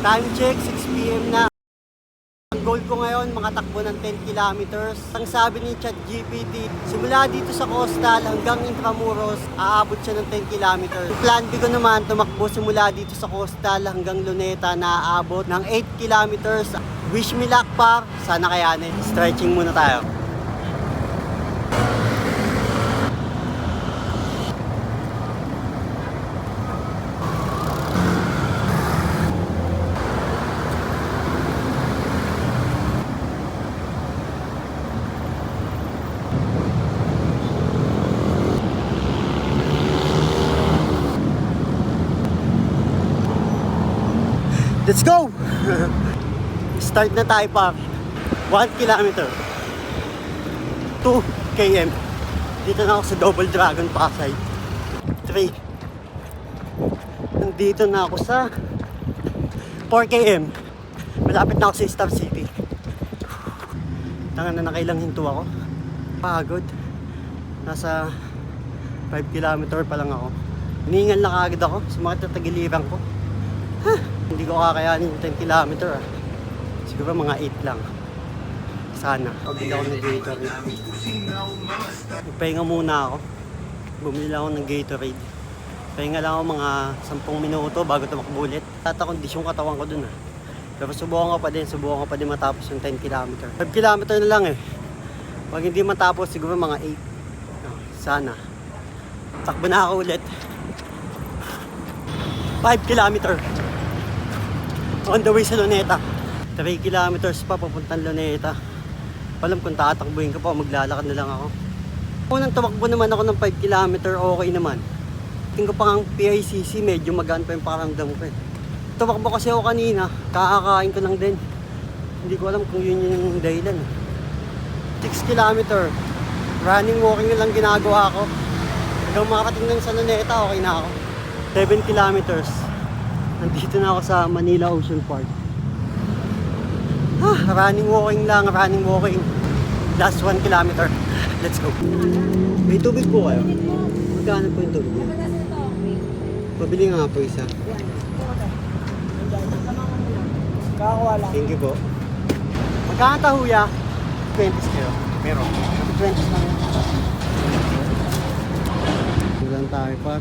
Time check, 6 PM na. Ang goal ko ngayon, makatakbo ng 10 kilometers. Ang sabi ni ChatGPT, simula dito sa Coastal hanggang Intramuros, aabot siya ng 10 kilometers. Yung plan B ko naman, tumakbo simula dito sa Coastal hanggang Luneta na aabot ng 8 kilometers. Wish me luck, par. Sana kayanin. Stretching muna tayo. Let's go! Start na tayo pa. 1 kilometer. 2 km. Dito na ako sa Double Dragon Pasay. 3. Nandito na ako sa 4 km. Malapit na ako sa Star City. Tangan na nakailang hinto ako. Pagod. Nasa 5 kilometer pa lang ako. Hiningal na kagad ako. Sumakit na tagiliran ko. Hindi ko kakayanin yung 10 kilometer Siguro mga 8 lang. Sana. Pabili ako ng Gatorade. Magpahinga muna ako. Bumili ako ng Gatorade. Pahinga lang ako mga 10 minuto bago tumakbo ulit. Tatakondisyon katawan ko dun Pero subukan ko pa din matapos yung 10 kilometer. 5 kilometer na lang Pag hindi matapos siguro mga 8. Sana. Takbo na ako ulit. 5 kilometer. On the way sa Luneta. 3 kilometers pa papuntang Luneta. Alam kung tatakbuhin ko pa, maglalakad na lang ako. Unang tumakbo naman ako ng 5 kilometer, okay naman. Tingin ko pa ang PICC, medyo magaan pa yung pakiramdam ko Tumakbo kasi ako kanina, kakakain ko lang din. Hindi ko alam kung yun yung dahilan 6 kilometer. Running, walking lang ginagawa ko. Hanggang makarating lang sa Luneta, okay na ako. 7 kilometers. Nandito na ako sa Manila Ocean Park. Running, walking lang, running, walking. Last 1 kilometer. Let's go. May tubig po kayo? Magkano po yung tubig? Pabili nga po isa. Thank you po. Magkano tahuya? 20 kayo. Meron. 20 lang. Tulan tayo pa.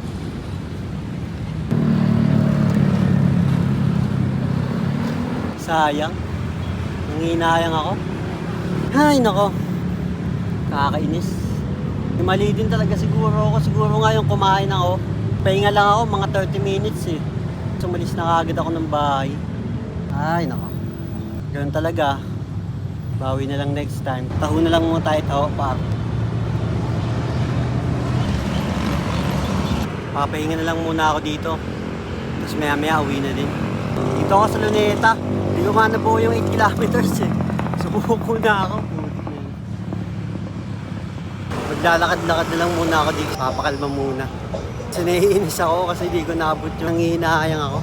Sayang. Nanginayang ako. Ay, nako. Kakainis. Mali din talaga siguro ako. Siguro nga yung kumain ako. Pahinga lang ako, mga 30 minutes Sumalis na kagad ako ng bahay. Ay, nako. Ganun talaga. Bawi na lang next time. Taho na lang muna tayo, taho pa. Papahinga na lang muna ako dito. Tapos maya-maya uwi na din. Dito ako sa Luneta. Hindi ko nga nabuo yung 8 kilometers Sumuko na ako. Maglalakad-lakad na lang muna ako dito. Papakalma muna. Kasi naiinis ako kasi hindi ko naabot yung nangihinayang ako.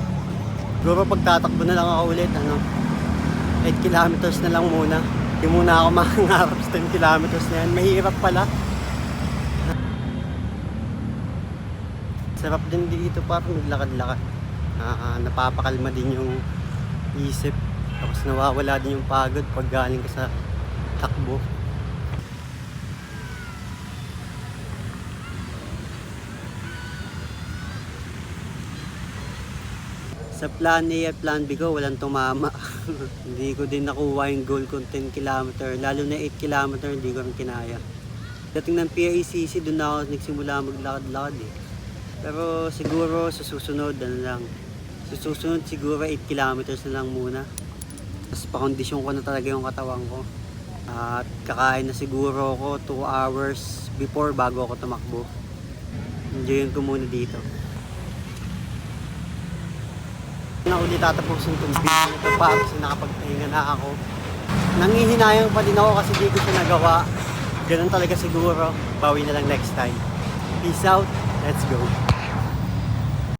Siguro pagtatakbo na lang ako ulit. 8 kilometers na lang muna. Hindi muna ako makangarap sa 10 kilometers na yan. Mahirap pala. Sarap din dito parang maglakad-lakad. Napapakalma din yung isip. Tapos nawawala din yung pagod pag galing ka sa takbo. Sa plan A at plan B ko, walang tumama. Hindi ko din nakuha yung goal kong 10 kilometer. Lalo na 8 kilometer, hindi ko rin kinaya. Dating ng PICC, doon na ako nagsimula maglakad-lakad Pero siguro sa susunod, lang. Sa susunod siguro 8 kilometers na lang muna. Tapos pakondisyon ko na talaga yung katawan ko. At kakain na siguro ako 2 hours before bago ako tumakbo. Enjoyin ko muna dito. Na ulit tatapusin itong video nito para kasi nakapagpahinga na ako. Nangihinayang pa din ako kasi di ko siya nagawa. Ganun talaga siguro. Bawi na lang next time. Peace out. Let's go.